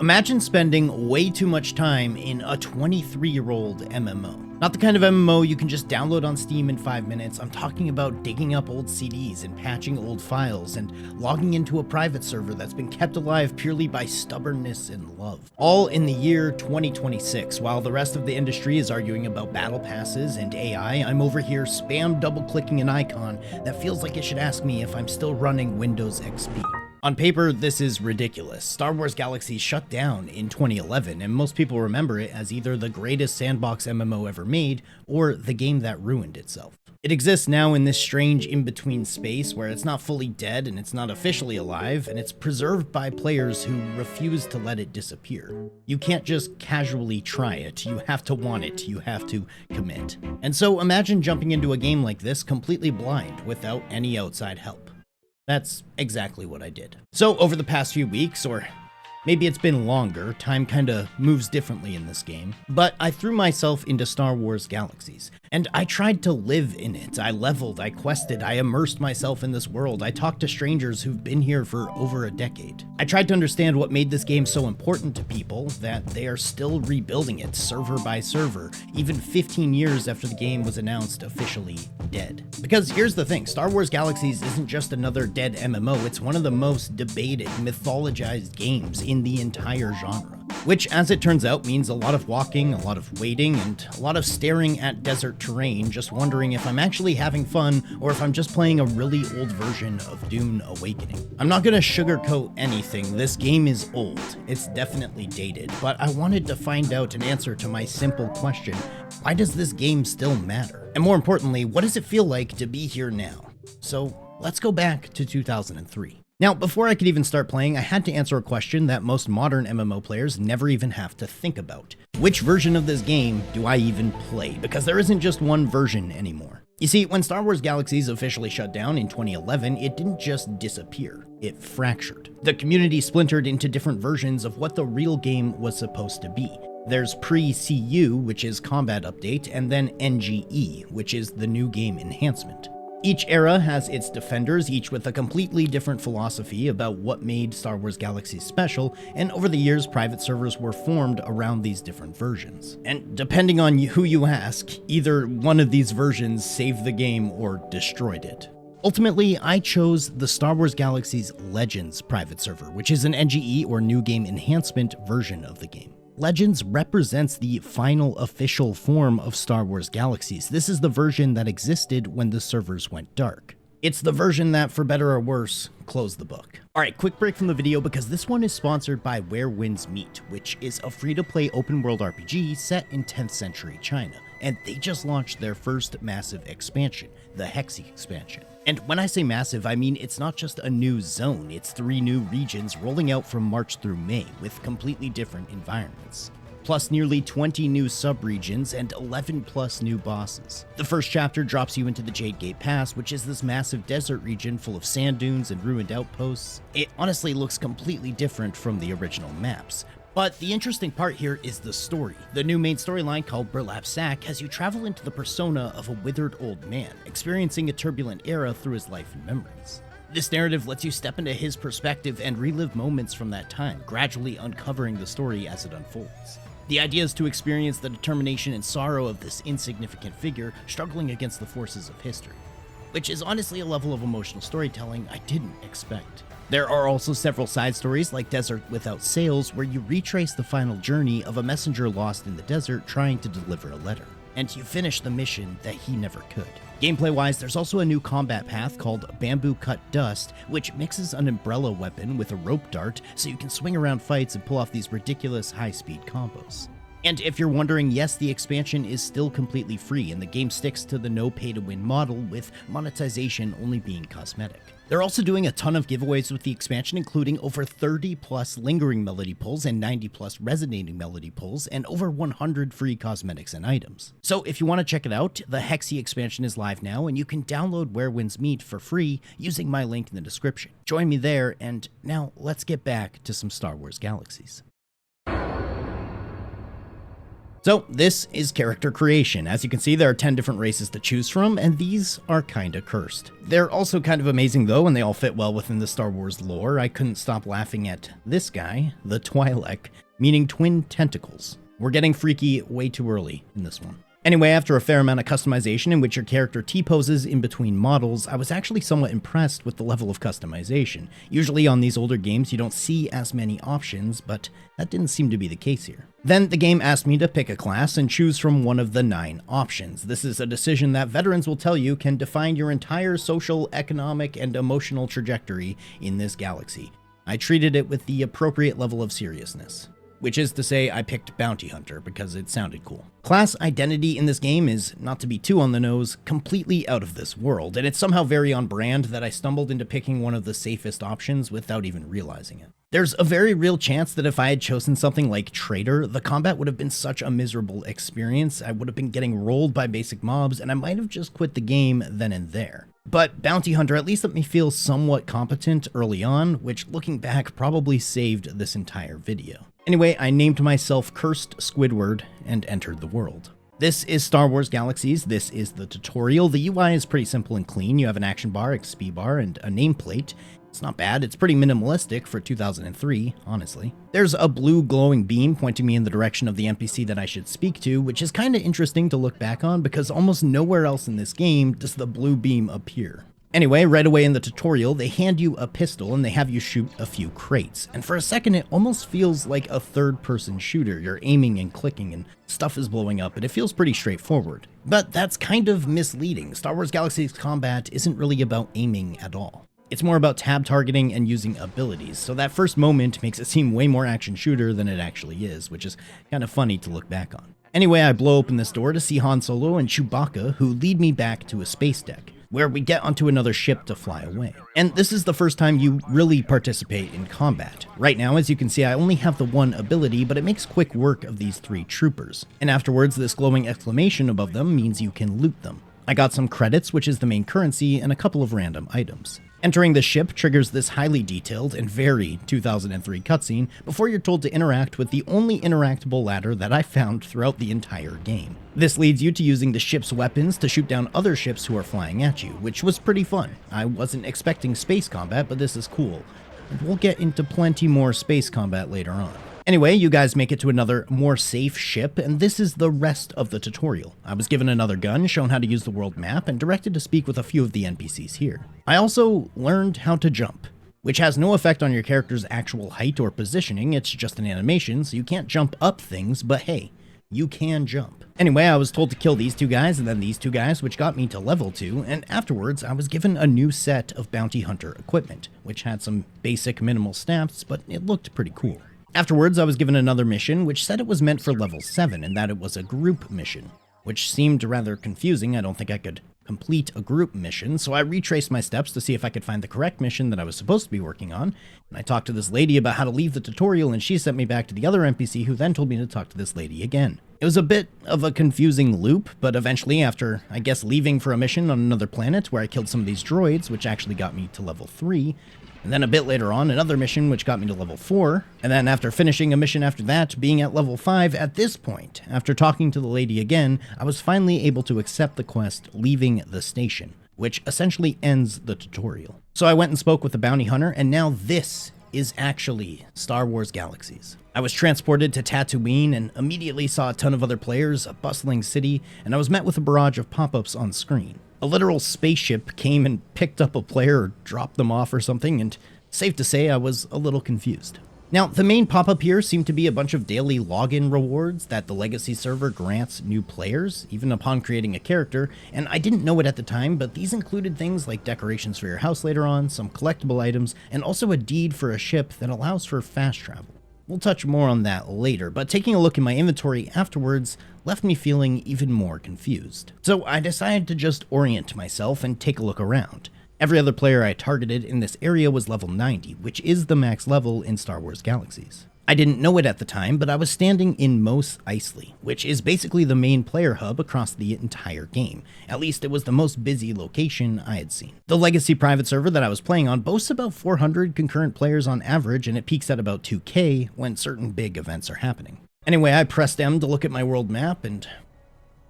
Imagine spending way too much time in a 23-year-old MMO. Not the kind of MMO you can just download on Steam in 5 minutes. I'm talking about digging up old CDs and patching old files and logging into a private server that's been kept alive purely by stubbornness and love. All in the year 2026. While the rest of the industry is arguing about battle passes and AI, I'm over here spam double-clicking an icon that feels like it should ask me if I'm still running Windows XP. On paper, this is ridiculous. Star Wars Galaxies shut down in 2011, and most people remember it as either the greatest sandbox MMO ever made, or the game that ruined itself. It exists now in this strange in-between space where it's not fully dead and it's not officially alive, and it's preserved by players who refuse to let it disappear. You can't just casually try it, you have to want it, you have to commit. And so imagine jumping into a game like this completely blind, without any outside help. That's exactly what I did. So over the past few weeks, or maybe it's been longer, time kinda moves differently in this game, but I threw myself into Star Wars Galaxies, and I tried to live in it. I leveled, I quested, I immersed myself in this world, I talked to strangers who've been here for over a decade. I tried to understand what made this game so important to people that they are still rebuilding it server by server, even 15 years after the game was announced officially dead. Because here's the thing, Star Wars Galaxies isn't just another dead MMO, it's one of the most debated, mythologized games in the entire genre. Which, as it turns out, means a lot of walking, a lot of waiting, and a lot of staring at desert terrain, just wondering if I'm actually having fun or if I'm just playing a really old version of Dune Awakening. I'm not gonna sugarcoat anything, this game is old, it's definitely dated, but I wanted to find out an answer to my simple question: why does this game still matter? And more importantly, what does it feel like to be here now? So let's go back to 2003. Now, before I could even start playing, I had to answer a question that most modern MMO players never even have to think about. Which version of this game do I even play? Because there isn't just one version anymore. You see, when Star Wars Galaxies officially shut down in 2011, it didn't just disappear, it fractured. The community splintered into different versions of what the real game was supposed to be. There's pre-CU, which is Combat Update, and then NGE, which is the New Game Enhancement. Each era has its defenders, each with a completely different philosophy about what made Star Wars Galaxies special, and over the years, private servers were formed around these different versions. And depending on who you ask, either one of these versions saved the game or destroyed it. Ultimately, I chose the Star Wars Galaxies Legends private server, which is an NGE or New Game Enhancement version of the game. Legends represents the final official form of Star Wars Galaxies. This is the version that existed when the servers went dark. It's the version that, for better or worse, closed the book. Alright, quick break from the video because this one is sponsored by Where Winds Meet, which is a free-to-play open-world RPG set in 10th century China. And they just launched their first massive expansion, the Hexi expansion. And when I say massive, I mean it's not just a new zone, it's 3 new regions rolling out from March through May with completely different environments. Plus nearly 20 new sub-regions and 11 plus new bosses. The first chapter drops you into the Jade Gate Pass, which is this massive desert region full of sand dunes and ruined outposts. It honestly looks completely different from the original maps. But the interesting part here is the story. The new main storyline, called Burlap Sack, has you travel into the persona of a withered old man, experiencing a turbulent era through his life and memories. This narrative lets you step into his perspective and relive moments from that time, gradually uncovering the story as it unfolds. The idea is to experience the determination and sorrow of this insignificant figure struggling against the forces of history, which is honestly a level of emotional storytelling I didn't expect. There are also several side stories like Desert Without Sails, where you retrace the final journey of a messenger lost in the desert trying to deliver a letter, and you finish the mission that he never could. Gameplay-wise, there's also a new combat path called Bamboo Cut Dust, which mixes an umbrella weapon with a rope dart so you can swing around fights and pull off these ridiculous high-speed combos. And if you're wondering, yes, the expansion is still completely free, and the game sticks to the no pay-to-win model, with monetization only being cosmetic. They're also doing a ton of giveaways with the expansion, including over 30 plus lingering melody pulls and 90 plus resonating melody pulls, and over 100 free cosmetics and items. So if you want to check it out, the Hexi expansion is live now, and you can download Where Winds Meet for free using my link in the description. Join me there, and now let's get back to some Star Wars Galaxies. So this is character creation. As you can see, there are 10 different races to choose from, and these are kinda cursed. They're also kind of amazing though, and they all fit well within the Star Wars lore. I couldn't stop laughing at this guy, the Twi'lek, meaning twin tentacles. We're getting freaky way too early in this one. Anyway, after a fair amount of customization in which your character T-poses in between models, I was actually somewhat impressed with the level of customization. Usually on these older games you don't see as many options, but that didn't seem to be the case here. Then the game asked me to pick a class and choose from one of the 9 options. This is a decision that veterans will tell you can define your entire social, economic, and emotional trajectory in this galaxy. I treated it with the appropriate level of seriousness. Which is to say, I picked Bounty Hunter because it sounded cool. Class identity in this game is, not to be too on the nose, completely out of this world, and it's somehow very on brand that I stumbled into picking one of the safest options without even realizing it. There's a very real chance that if I had chosen something like Traitor, the combat would have been such a miserable experience, I would have been getting rolled by basic mobs, and I might have just quit the game then and there. But Bounty Hunter at least let me feel somewhat competent early on, which looking back probably saved this entire video. Anyway, I named myself Cursed Squidward and entered the world. This is Star Wars Galaxies. This is the tutorial. The UI is pretty simple and clean. You have an action bar, XP bar, and a nameplate. It's not bad. It's pretty minimalistic for 2003, honestly. There's a blue glowing beam pointing me in the direction of the NPC that I should speak to, which is kind of interesting to look back on because almost nowhere else in this game does the blue beam appear. Anyway, right away in the tutorial, they hand you a pistol and they have you shoot a few crates. And for a second, it almost feels like a third-person shooter. You're aiming and clicking and stuff is blowing up, and it feels pretty straightforward. But that's kind of misleading. Star Wars Galaxies combat isn't really about aiming at all. It's more about tab targeting and using abilities, so that first moment makes it seem way more action shooter than it actually is, which is kind of funny to look back on. Anyway, I blow open this door to see Han Solo and Chewbacca, who lead me back to a space deck, where we get onto another ship to fly away. And this is the first time you really participate in combat. Right now, as you can see, I only have the one ability, but it makes quick work of these 3 troopers. And afterwards, this glowing exclamation above them means you can loot them. I got some credits, which is the main currency, and a couple of random items. Entering the ship triggers this highly detailed and very 2003 cutscene before you're told to interact with the only interactable ladder that I found throughout the entire game. This leads you to using the ship's weapons to shoot down other ships who are flying at you, which was pretty fun. I wasn't expecting space combat, but this is cool. And we'll get into plenty more space combat later on. Anyway, you guys make it to another, more safe ship, and this is the rest of the tutorial. I was given another gun, shown how to use the world map, and directed to speak with a few of the NPCs here. I also learned how to jump, which has no effect on your character's actual height or positioning. It's just an animation, so you can't jump up things, but hey, you can jump. Anyway, I was told to kill these 2 guys and then these 2 guys, which got me to level 2, and afterwards I was given a new set of Bounty Hunter equipment, which had some basic minimal stats, but it looked pretty cool. Afterwards, I was given another mission, which said it was meant for level 7, and that it was a group mission, which seemed rather confusing. I don't think I could complete a group mission, so I retraced my steps to see if I could find the correct mission that I was supposed to be working on, and I talked to this lady about how to leave the tutorial, and she sent me back to the other NPC, who then told me to talk to this lady again. It was a bit of a confusing loop, but eventually, after, I guess, leaving for a mission on another planet where I killed some of these droids, which actually got me to level 3, and then a bit later on, another mission which got me to level 4, and then after finishing a mission after that, being at level 5 at this point, after talking to the lady again, I was finally able to accept the quest Leaving the Station, which essentially ends the tutorial. So I went and spoke with the bounty hunter, and now this is actually Star Wars Galaxies. I was transported to Tatooine and immediately saw a ton of other players, a bustling city, and I was met with a barrage of pop-ups on screen. A literal spaceship came and picked up a player or dropped them off or something, and safe to say I was a little confused. Now, the main pop-up here seemed to be a bunch of daily login rewards that the Legacy server grants new players, even upon creating a character, and I didn't know it at the time, but these included things like decorations for your house later on, some collectible items, and also a deed for a ship that allows for fast travel. We'll touch more on that later, but taking a look in my inventory afterwards left me feeling even more confused. So I decided to just orient myself and take a look around. Every other player I targeted in this area was level 90, which is the max level in Star Wars Galaxies. I didn't know it at the time, but I was standing in Mos Eisley, which is basically the main player hub across the entire game. At least it was the most busy location I had seen. The Legacy private server that I was playing on boasts about 400 concurrent players on average, and it peaks at about 2K when certain big events are happening. Anyway, I pressed M to look at my world map, and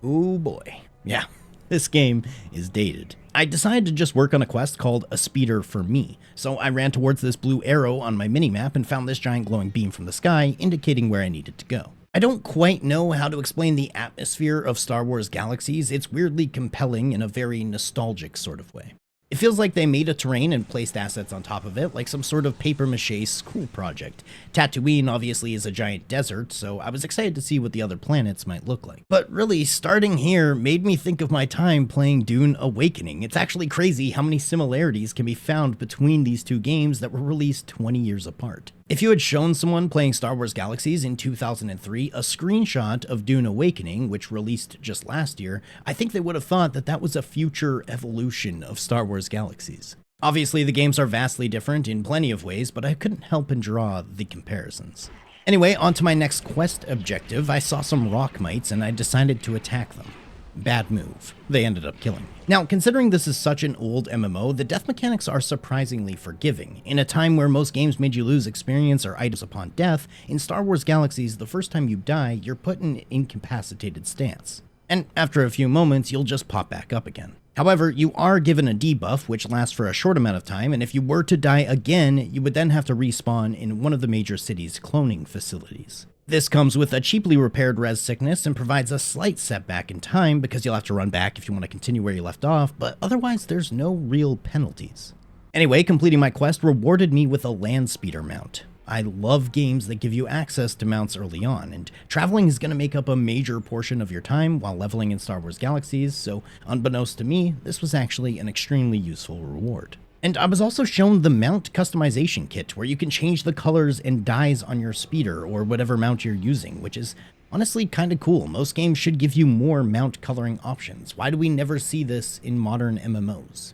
oh boy. Yeah, this game is dated. I decided to just work on a quest called A Speeder for Me, so I ran towards this blue arrow on my minimap and found this giant glowing beam from the sky, indicating where I needed to go. I don't quite know how to explain the atmosphere of Star Wars Galaxies. It's weirdly compelling in a very nostalgic sort of way. It feels like they made a terrain and placed assets on top of it, like some sort of papier-mâché school project. Tatooine obviously is a giant desert, so I was excited to see what the other planets might look like. But really, starting here made me think of my time playing Dune Awakening. It's actually crazy how many similarities can be found between these two games that were released 20 years apart. If you had shown someone playing Star Wars Galaxies in 2003 a screenshot of Dune Awakening, which released just last year, I think they would have thought that that was a future evolution of Star Wars Galaxies. Obviously, the games are vastly different in plenty of ways, but I couldn't help but draw the comparisons. Anyway, on to my next quest objective. I saw some rock mites and I decided to attack them. Bad move. They ended up killing me. Now, considering this is such an old MMO, the death mechanics are surprisingly forgiving. In a time where most games made you lose experience or items upon death, in Star Wars Galaxies, the first time you die, you're put in an incapacitated stance. And after a few moments, you'll just pop back up again. However, you are given a debuff, which lasts for a short amount of time, and if you were to die again, you would then have to respawn in one of the major city's cloning facilities. This comes with a cheaply repaired res sickness and provides a slight setback in time because you'll have to run back if you want to continue where you left off, but otherwise there's no real penalties. Anyway, completing my quest rewarded me with a land speeder mount. I love games that give you access to mounts early on, and traveling is going to make up a major portion of your time while leveling in Star Wars Galaxies, so unbeknownst to me, this was actually an extremely useful reward. And I was also shown the mount customization kit, where you can change the colors and dyes on your speeder or whatever mount you're using, which is honestly kind of cool. Most games should give you more mount coloring options. Why do we never see this in modern MMOs?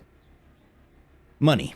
Money.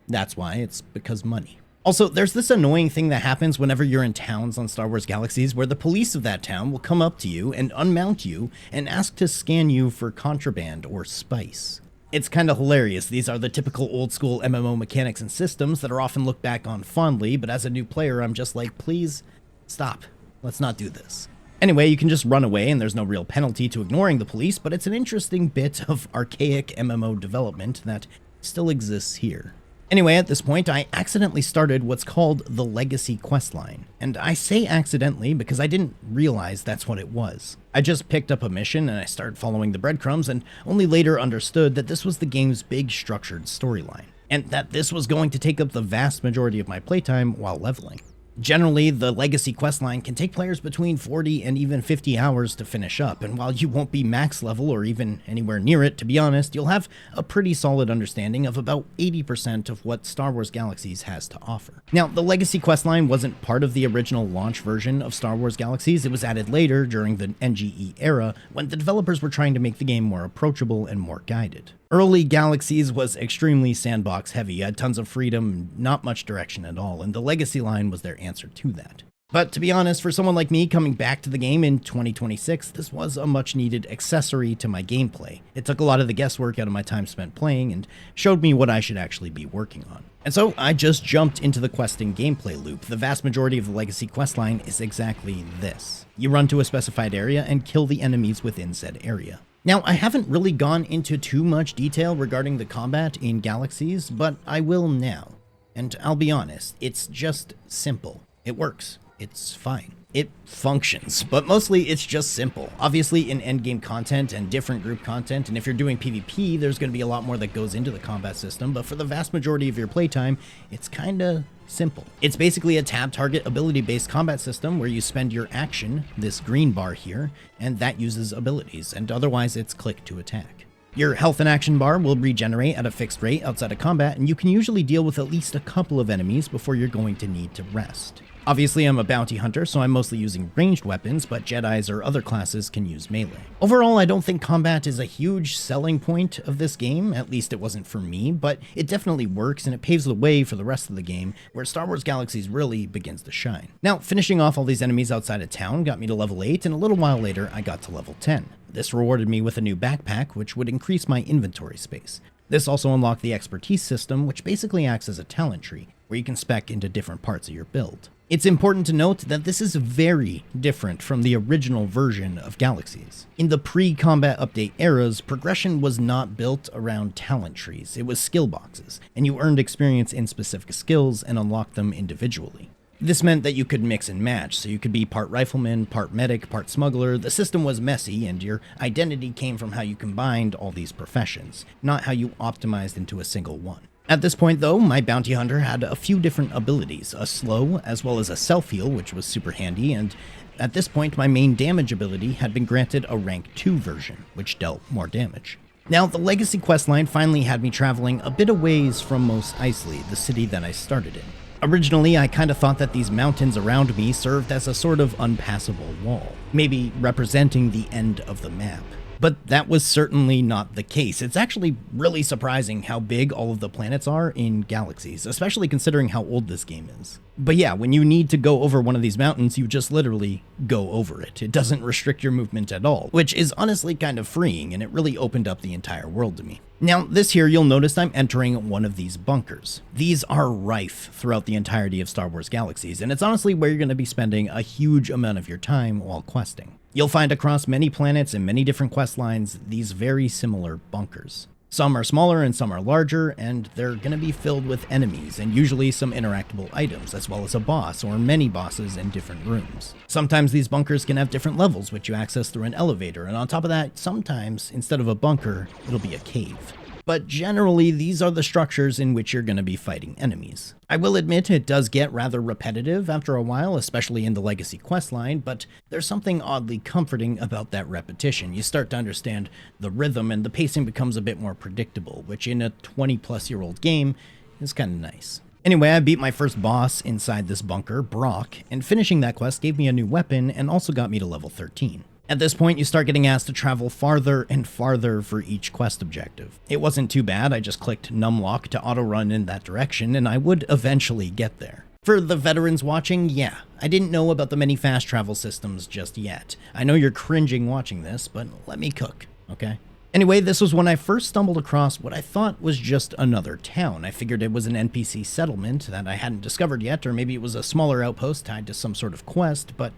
That's why. It's because money. Also, there's this annoying thing that happens whenever you're in towns on Star Wars Galaxies where the police of that town will come up to you and unmount you and ask to scan you for contraband or spice. It's kind of hilarious. These are the typical old school MMO mechanics and systems that are often looked back on fondly, but as a new player, I'm just like, please stop. Let's not do this. Anyway, you can just run away and there's no real penalty to ignoring the police, but it's an interesting bit of archaic MMO development that still exists here. Anyway, at this point, I accidentally started what's called the Legacy questline. And I say accidentally because I didn't realize that's what it was. I just picked up a mission and I started following the breadcrumbs and only later understood that this was the game's big structured storyline, and that this was going to take up the vast majority of my playtime while leveling. Generally, the Legacy questline can take players between 40 and even 50 hours to finish up, and while you won't be max level or even anywhere near it, to be honest, you'll have a pretty solid understanding of about 80% of what Star Wars Galaxies has to offer. Now, the Legacy questline wasn't part of the original launch version of Star Wars Galaxies. It was added later during the NGE era when the developers were trying to make the game more approachable and more guided. Early Galaxies was extremely sandbox heavy, had tons of freedom, not much direction at all, and the Legacy line was their answer to that. But to be honest, for someone like me coming back to the game in 2026, this was a much needed accessory to my gameplay. It took a lot of the guesswork out of my time spent playing and showed me what I should actually be working on. And so I just jumped into the questing gameplay loop. The vast majority of the Legacy questline is exactly this. You run to a specified area and kill the enemies within said area. Now, I haven't really gone into too much detail regarding the combat in Galaxies, but I will now. And I'll be honest, it's just simple. It works. It's fine. It functions, but mostly it's just simple. Obviously, in endgame content and different group content, and if you're doing PvP, there's going to be a lot more that goes into the combat system, but for the vast majority of your playtime, it's kinda simple. It's basically a tab target ability-based combat system where you spend your action, this green bar here, and that uses abilities, and otherwise it's click to attack. Your health and action bar will regenerate at a fixed rate outside of combat, and you can usually deal with at least a couple of enemies before you're going to need to rest. Obviously, I'm a bounty hunter, so I'm mostly using ranged weapons, but Jedis or other classes can use melee. Overall, I don't think combat is a huge selling point of this game, at least it wasn't for me, but it definitely works and it paves the way for the rest of the game, where Star Wars Galaxies really begins to shine. Now, finishing off all these enemies outside of town got me to level 8, and a little while later, I got to level 10. This rewarded me with a new backpack, which would increase my inventory space. This also unlocked the expertise system, which basically acts as a talent tree, where you can spec into different parts of your build. It's important to note that this is very different from the original version of Galaxies. In the pre-combat update eras, progression was not built around talent trees, it was skill boxes, and you earned experience in specific skills and unlocked them individually. This meant that you could mix and match, so you could be part rifleman, part medic, part smuggler. The system was messy, and your identity came from how you combined all these professions, not how you optimized into a single one. At this point though, my bounty hunter had a few different abilities, a slow as well as a self-heal, which was super handy, and at this point my main damage ability had been granted a rank 2 version, which dealt more damage. Now, the Legacy questline finally had me traveling a bit a ways from Mos Eisley, the city that I started in. Originally, I kinda thought that these mountains around me served as a sort of unpassable wall, maybe representing the end of the map. But that was certainly not the case. It's actually really surprising how big all of the planets are in Galaxies, especially considering how old this game is. But yeah, when you need to go over one of these mountains, you just literally go over it. It doesn't restrict your movement at all, which is honestly kind of freeing, and it really opened up the entire world to me. Now, this here, you'll notice I'm entering one of these bunkers. These are rife throughout the entirety of Star Wars Galaxies, and it's honestly where you're going to be spending a huge amount of your time while questing. You'll find across many planets and many different quest lines these very similar bunkers. Some are smaller and some are larger, and they're going to be filled with enemies and usually some interactable items, as well as a boss or many bosses in different rooms. Sometimes these bunkers can have different levels which you access through an elevator, and on top of that, sometimes instead of a bunker, it'll be a cave. But generally, these are the structures in which you're going to be fighting enemies. I will admit it does get rather repetitive after a while, especially in the Legacy questline, but there's something oddly comforting about that repetition. You start to understand the rhythm and the pacing becomes a bit more predictable, which in a 20-plus-year-old game is kind of nice. Anyway, I beat my first boss inside this bunker, Brock, and finishing that quest gave me a new weapon and also got me to level 13. At this point, you start getting asked to travel farther and farther for each quest objective. It wasn't too bad, I just clicked numlock to auto-run in that direction, and I would eventually get there. For the veterans watching, yeah, I didn't know about the many fast travel systems just yet. I know you're cringing watching this, but let me cook, okay? Anyway, this was when I first stumbled across what I thought was just another town. I figured it was an NPC settlement that I hadn't discovered yet, or maybe it was a smaller outpost tied to some sort of quest, but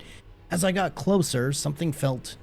as I got closer, something felt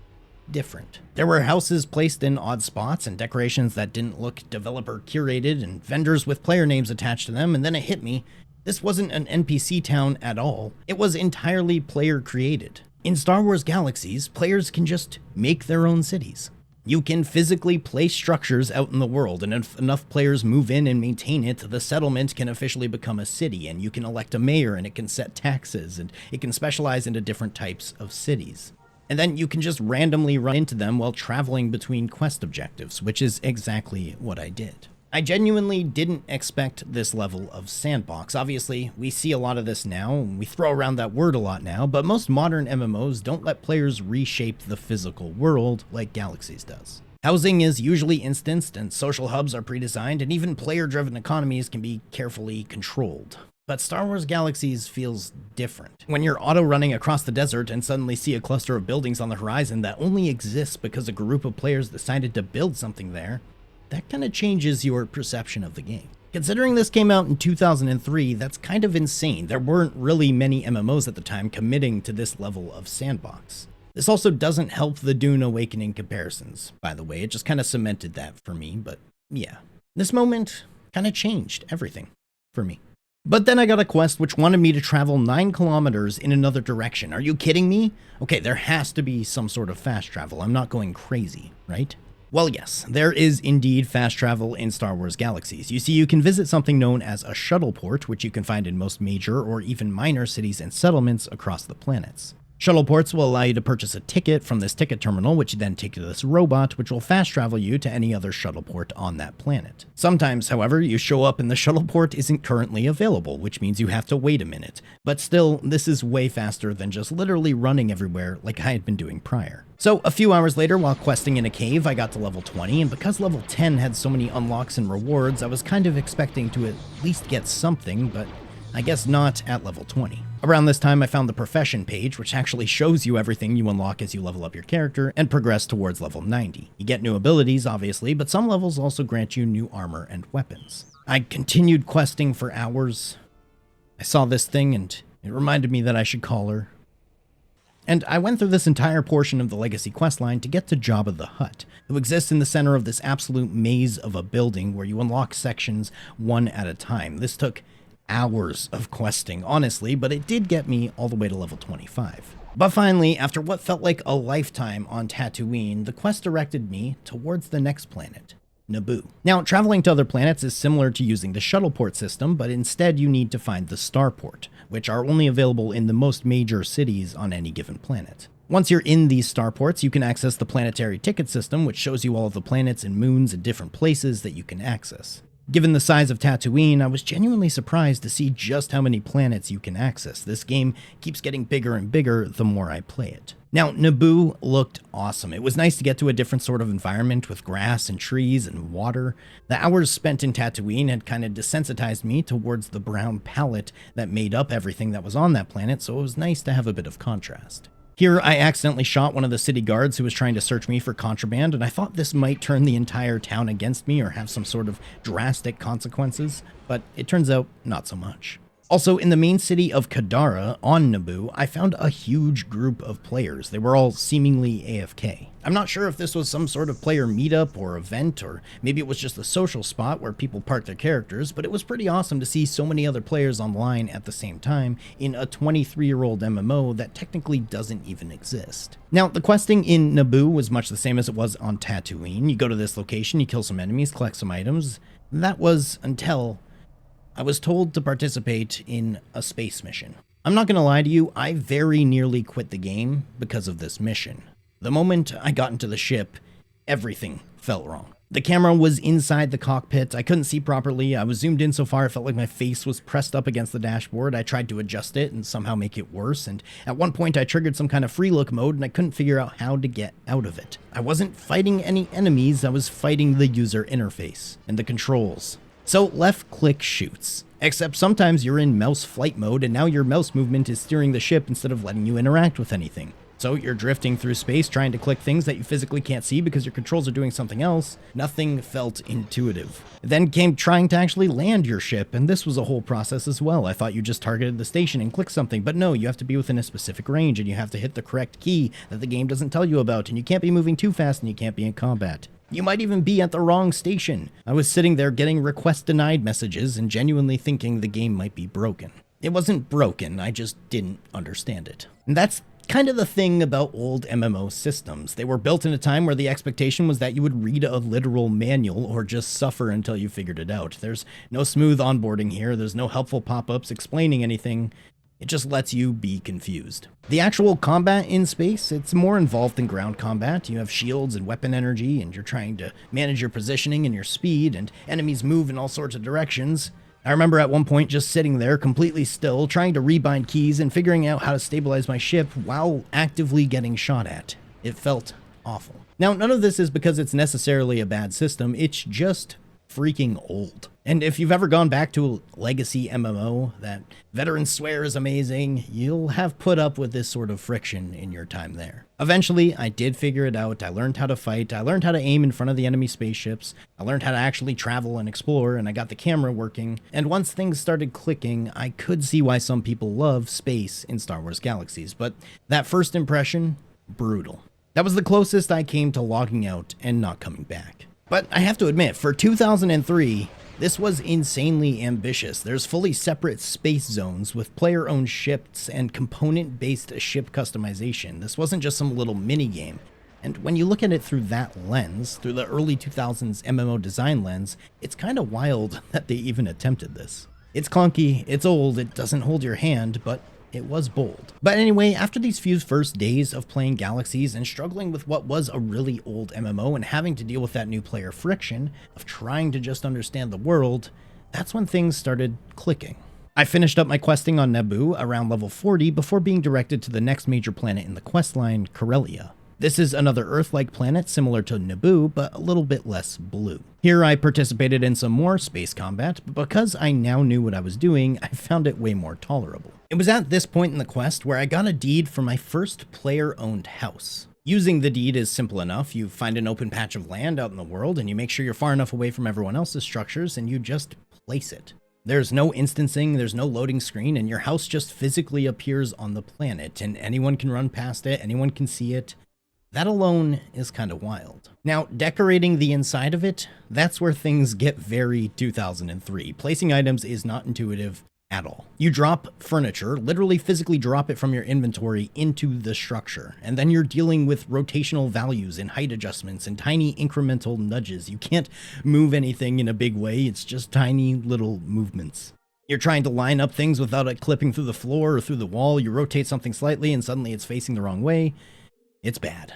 different. There were houses placed in odd spots and decorations that didn't look developer curated and vendors with player names attached to them, and then it hit me. This wasn't an NPC town at all. It was entirely player created. In Star Wars Galaxies, players can just make their own cities. You can physically place structures out in the world, and if enough players move in and maintain it, the settlement can officially become a city, and you can elect a mayor, and it can set taxes, and it can specialize into different types of cities. And then you can just randomly run into them while traveling between quest objectives, which is exactly what I did. I genuinely didn't expect this level of sandbox. Obviously, we see a lot of this now, and we throw around that word a lot now, but most modern MMOs don't let players reshape the physical world like Galaxies does. Housing is usually instanced, and social hubs are pre-designed, and even player-driven economies can be carefully controlled. But Star Wars Galaxies feels different. When you're auto-running across the desert and suddenly see a cluster of buildings on the horizon that only exists because a group of players decided to build something there, that kind of changes your perception of the game. Considering this came out in 2003, that's kind of insane. There weren't really many MMOs at the time committing to this level of sandbox. This also doesn't help the Dune Awakening comparisons, by the way. It just kind of cemented that for me, but yeah. This moment kind of changed everything for me. But then I got a quest which wanted me to travel 9 kilometers in another direction. Are you kidding me? Okay, there has to be some sort of fast travel. I'm not going crazy, right? Well, yes, there is indeed fast travel in Star Wars Galaxies. You see, you can visit something known as a shuttle port, which you can find in most major or even minor cities and settlements across the planets. Shuttle ports will allow you to purchase a ticket from this ticket terminal, which you then take to this robot, which will fast travel you to any other shuttle port on that planet. Sometimes, however, you show up and the shuttle port isn't currently available, which means you have to wait a minute. But still, this is way faster than just literally running everywhere like I had been doing prior. So a few hours later, while questing in a cave, I got to level 20, and because level 10 had so many unlocks and rewards, I was kind of expecting to at least get something, but I guess not at level 20. Around this time, I found the profession page, which actually shows you everything you unlock as you level up your character and progress towards level 90. You get new abilities, obviously, but some levels also grant you new armor and weapons. I continued questing for hours. I saw this thing and It reminded me that I should call her. And I went through this entire portion of the Legacy questline to get to Jabba the Hutt, who exists in the center of this absolute maze of a building where you unlock sections one at a time. This took hours of questing, honestly, but it did get me all the way to level 25. But finally, after what felt like a lifetime on Tatooine, the quest directed me towards the next planet, Naboo. Now, traveling to other planets is similar to using the shuttle port system, but instead you need to find the starport, which are only available in the most major cities on any given planet. Once you're in these starports, you can access the planetary ticket system, which shows you all of the planets and moons and different places that you can access. Given the size of Tatooine, I was genuinely surprised to see just how many planets you can access. This game keeps getting bigger and bigger the more I play it. Now, Naboo looked awesome. It was nice to get to a different sort of environment with grass and trees and water. The hours spent in Tatooine had kind of desensitized me towards the brown palette that made up everything that was on that planet, so it was nice to have a bit of contrast. Here, I accidentally shot one of the city guards who was trying to search me for contraband, and I thought this might turn the entire town against me or have some sort of drastic consequences, but it turns out not so much. Also, in the main city of Kadara on Naboo, I found a huge group of players. They were all seemingly AFK. I'm not sure if this was some sort of player meetup or event, or maybe it was just a social spot where people park their characters, but it was pretty awesome to see so many other players online at the same time in a 23-year-old MMO that technically doesn't even exist. Now, the questing in Naboo was much the same as it was on Tatooine. You go to this location, you kill some enemies, collect some items. That was until I was told to participate in a space mission. I'm not gonna lie to you, I very nearly quit the game because of this mission. The moment I got into the ship, everything felt wrong. The camera was inside the cockpit, I couldn't see properly, I was zoomed in so far it felt like my face was pressed up against the dashboard. I tried to adjust it and somehow make it worse, and at one point I triggered some kind of free look mode and I couldn't figure out how to get out of it. I wasn't fighting any enemies, I was fighting the user interface and the controls. So left click shoots, except sometimes you're in mouse flight mode and now your mouse movement is steering the ship instead of letting you interact with anything. So you're drifting through space trying to click things that you physically can't see because your controls are doing something else. Nothing felt intuitive. Then came trying to actually land your ship, and this was a whole process as well. I thought you just targeted the station and clicked something, but no, you have to be within a specific range and you have to hit the correct key that the game doesn't tell you about, and you can't be moving too fast and you can't be in combat. You might even be at the wrong station. I was sitting there getting request denied messages and genuinely thinking the game might be broken. It wasn't broken, I just didn't understand it. And that's kind of the thing about old MMO systems. They were built in a time where the expectation was that you would read a literal manual or just suffer until you figured it out. There's no smooth onboarding here, there's no helpful pop-ups explaining anything. It just lets you be confused. The actual combat in space, it's more involved than ground combat. You have shields and weapon energy, and you're trying to manage your positioning and your speed, and enemies move in all sorts of directions. I remember at one point just sitting there completely still, trying to rebind keys and figuring out how to stabilize my ship while actively getting shot at. It felt awful. Now, none of this is because it's necessarily a bad system, it's just freaking old. And if you've ever gone back to a legacy MMO that veterans swear is amazing, you'll have put up with this sort of friction in your time there. Eventually, I did figure it out. I learned how to fight. I learned how to aim in front of the enemy spaceships. I learned how to actually travel and explore, and I got the camera working. And once things started clicking, I could see why some people love space in Star Wars Galaxies. But that first impression, brutal. That was the closest I came to logging out and not coming back. But I have to admit, for 2003, this was insanely ambitious. There's fully separate space zones with player-owned ships and component-based ship customization. This wasn't just some little mini-game. And when you look at it through that lens, through the early 2000s MMO design lens, it's kind of wild that they even attempted this. It's clunky, it's old, it doesn't hold your hand, but it was bold. But anyway, after these few first days of playing Galaxies and struggling with what was a really old MMO and having to deal with that new player friction of trying to just understand the world, that's when things started clicking. I finished up my questing on Naboo around level 40 before being directed to the next major planet in the questline, Corellia. This is another Earth-like planet similar to Naboo, but a little bit less blue. Here I participated in some more space combat, but because I now knew what I was doing, I found it way more tolerable. It was at this point in the quest where I got a deed for my first player-owned house. Using the deed is simple enough. You find an open patch of land out in the world, and you make sure you're far enough away from everyone else's structures, and you just place it. There's no instancing, there's no loading screen, and your house just physically appears on the planet, and anyone can run past it, anyone can see it. That alone is kind of wild. Now, decorating the inside of it, that's where things get very 2003. Placing items is not intuitive at all. You drop furniture, literally physically drop it from your inventory into the structure, and then you're dealing with rotational values and height adjustments and tiny incremental nudges. You can't move anything in a big way, it's just tiny little movements. You're trying to line up things without it clipping through the floor or through the wall. You rotate something slightly and suddenly it's facing the wrong way. It's bad.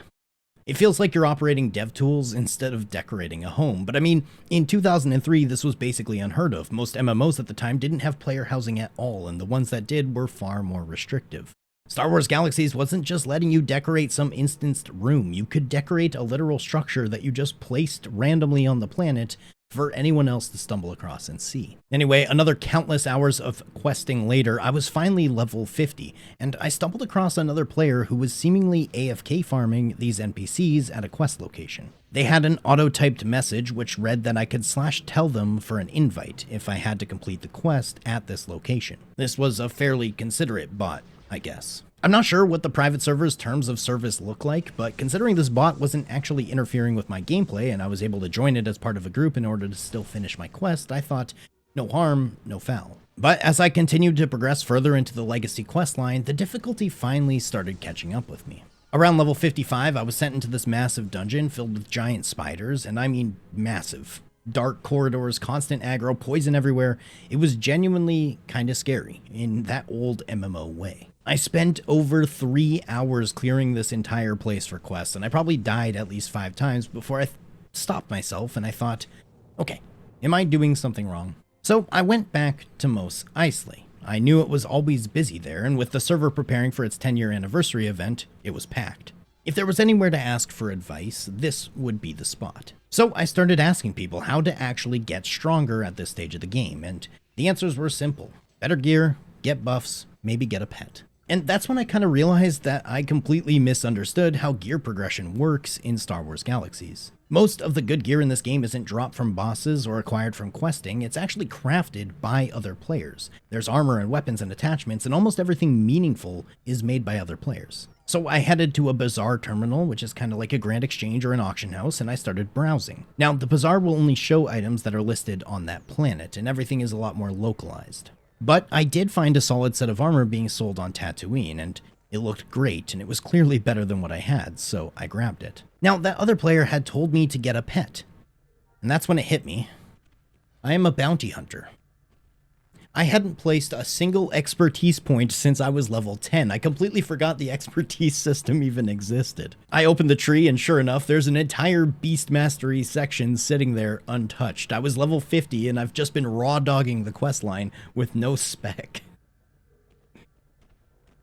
It feels like you're operating dev tools instead of decorating a home. But I mean, in 2003, this was basically unheard of. Most MMOs at the time didn't have player housing at all, and the ones that did were far more restrictive. Star Wars Galaxies wasn't just letting you decorate some instanced room. You could decorate a literal structure that you just placed randomly on the planet for anyone else to stumble across and see. Anyway, another countless hours of questing later, I was finally level 50, and I stumbled across another player who was seemingly AFK farming these NPCs at a quest location. They had an auto-typed message which read that I could /tell them for an invite if I had to complete the quest at this location. This was a fairly considerate bot, I guess. I'm not sure what the private server's terms of service look like, but considering this bot wasn't actually interfering with my gameplay and I was able to join it as part of a group in order to still finish my quest, I thought, no harm, no foul. But as I continued to progress further into the legacy quest line, the difficulty finally started catching up with me. Around level 55, I was sent into this massive dungeon filled with giant spiders, and I mean massive. Dark corridors, constant aggro, poison everywhere. It was genuinely kinda scary in that old MMO way. I spent over 3 hours clearing this entire place for quests, and I probably died at least 5 times before I stopped myself and I thought, okay, am I doing something wrong? So I went back to Mos Eisley. I knew it was always busy there, and with the server preparing for its 10-year anniversary event, it was packed. If there was anywhere to ask for advice, this would be the spot. So I started asking people how to actually get stronger at this stage of the game, and the answers were simple. Better gear, get buffs, maybe get a pet. And that's when I kind of realized that I completely misunderstood how gear progression works in Star Wars Galaxies. Most of the good gear in this game isn't dropped from bosses or acquired from questing, it's actually crafted by other players. There's armor and weapons and attachments, and almost everything meaningful is made by other players. So I headed to a bazaar terminal, which is kind of like a grand exchange or an auction house, and I started browsing. Now, the bazaar will only show items that are listed on that planet, and everything is a lot more localized. But I did find a solid set of armor being sold on Tatooine, and it looked great, and it was clearly better than what I had, so I grabbed it. Now, that other player had told me to get a pet, and that's when it hit me. I am a bounty hunter. I hadn't placed a single expertise point since I was level 10. I completely forgot the expertise system even existed. I opened the tree and sure enough, there's an entire beast mastery section sitting there untouched. I was level 50 and I've just been raw dogging the questline with no spec.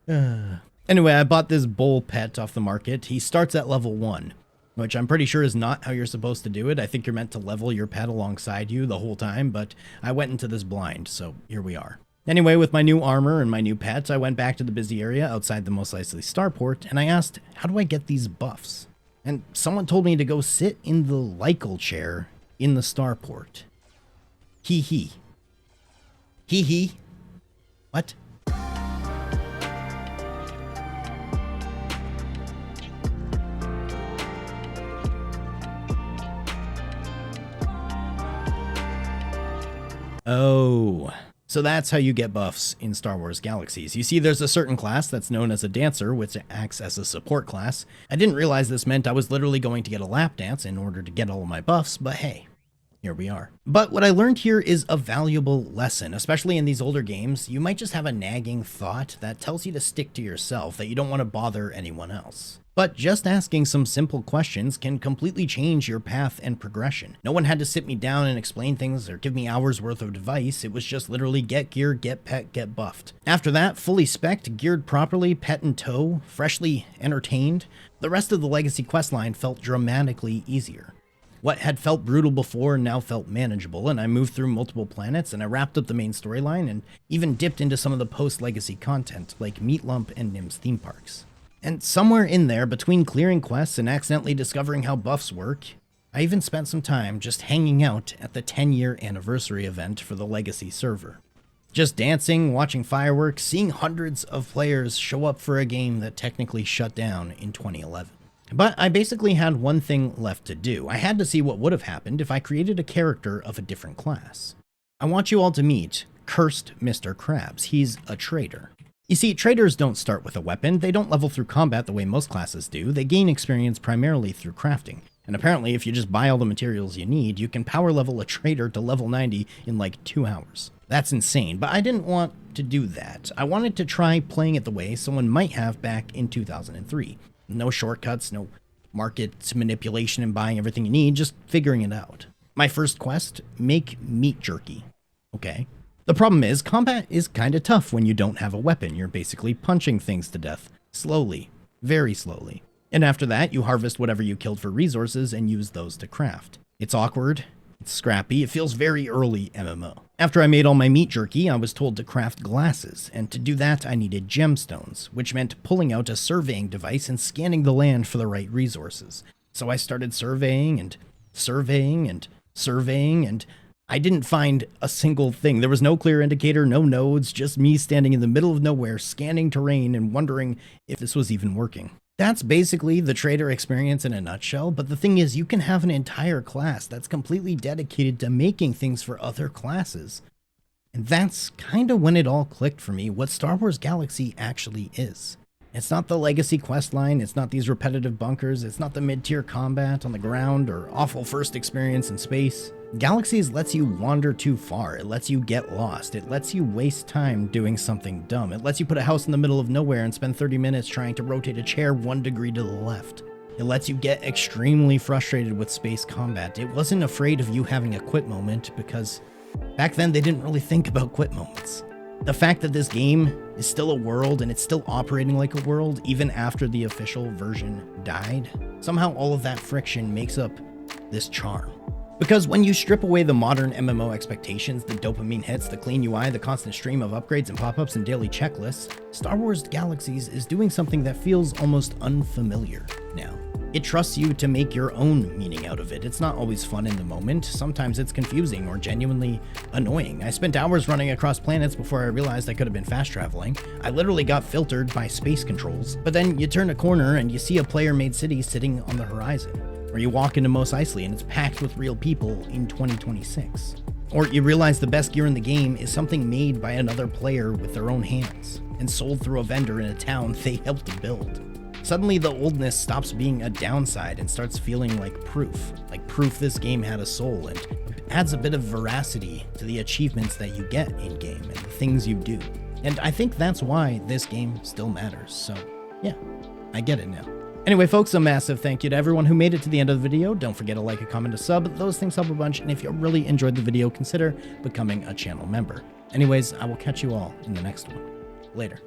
Anyway, I bought this bull pet off the market. He starts at level 1. Which I'm pretty sure is not how you're supposed to do it. I think you're meant to level your pet alongside you the whole time, but I went into this blind, so here we are. Anyway, with my new armor and my new pet, I went back to the busy area outside the Mos Eisley starport, and I asked, how do I get these buffs? And someone told me to go sit in the Lycal chair in the starport. Hee hee. Hee hee. What? Oh, so that's how you get buffs in Star Wars Galaxies. You see, there's a certain class that's known as a dancer, which acts as a support class. I didn't realize this meant I was literally going to get a lap dance in order to get all of my buffs, but hey, here we are. But what I learned here is a valuable lesson, especially in these older games. You might just have a nagging thought that tells you to stick to yourself, that you don't want to bother anyone else. But just asking some simple questions can completely change your path and progression. No one had to sit me down and explain things or give me hours worth of advice. It was just literally get gear, get pet, get buffed. After that, fully spec'd, geared properly, pet in tow, freshly entertained, the rest of the legacy questline felt dramatically easier. What had felt brutal before now felt manageable, and I moved through multiple planets and I wrapped up the main storyline and even dipped into some of the post-legacy content like Meat Lump and Nim's theme parks. And somewhere in there, between clearing quests and accidentally discovering how buffs work, I even spent some time just hanging out at the 10-year anniversary event for the Legacy server. Just dancing, watching fireworks, seeing hundreds of players show up for a game that technically shut down in 2011. But I basically had one thing left to do. I had to see what would have happened if I created a character of a different class. I want you all to meet Cursed Mr. Krabs. He's a trader. You see, traders don't start with a weapon. They don't level through combat the way most classes do. They gain experience primarily through crafting. And apparently, if you just buy all the materials you need, you can power level a trader to level 90 in like 2 hours. That's insane, but I didn't want to do that. I wanted to try playing it the way someone might have back in 2003. No shortcuts, no market manipulation and buying everything you need, just figuring it out. My first quest, make meat jerky. Okay. The problem is, combat is kinda tough when you don't have a weapon. You're basically punching things to death. Slowly. Very slowly. And after that, you harvest whatever you killed for resources and use those to craft. It's awkward. It's scrappy. It feels very early MMO. After I made all my meat jerky, I was told to craft glasses, and to do that I needed gemstones, which meant pulling out a surveying device and scanning the land for the right resources. So I started surveying and surveying and surveying, and I didn't find a single thing. There was no clear indicator, no nodes, just me standing in the middle of nowhere, scanning terrain and wondering if this was even working. That's basically the trader experience in a nutshell, but the thing is, you can have an entire class that's completely dedicated to making things for other classes. And that's kind of when it all clicked for me, what Star Wars Galaxy actually is. It's not the legacy questline, it's not these repetitive bunkers, it's not the mid-tier combat on the ground or awful first experience in space. Galaxies lets you wander too far, it lets you get lost, it lets you waste time doing something dumb, it lets you put a house in the middle of nowhere and spend 30 minutes trying to rotate a chair 1 degree to the left. It lets you get extremely frustrated with space combat. It wasn't afraid of you having a quit moment because back then they didn't really think about quit moments. The fact that this game is still a world and it's still operating like a world even after the official version died, somehow all of that friction makes up this charm. Because when you strip away the modern MMO expectations, the dopamine hits, the clean UI, the constant stream of upgrades and pop-ups and daily checklists, Star Wars Galaxies is doing something that feels almost unfamiliar now. It trusts you to make your own meaning out of it. It's not always fun in the moment. Sometimes it's confusing or genuinely annoying. I spent hours running across planets before I realized I could have been fast traveling. I literally got filtered by space controls. But then you turn a corner and you see a player-made city sitting on the horizon. Or you walk into Mos Eisley and it's packed with real people in 2026. Or you realize the best gear in the game is something made by another player with their own hands and sold through a vendor in a town they helped to build. Suddenly the oldness stops being a downside and starts feeling like proof this game had a soul, and adds a bit of veracity to the achievements that you get in-game and the things you do. And I think that's why this game still matters, so yeah, I get it now. Anyway, folks, a massive thank you to everyone who made it to the end of the video. Don't forget to like, a comment, a sub. Those things help a bunch, and if you really enjoyed the video, consider becoming a channel member. Anyways, I will catch you all in the next one. Later.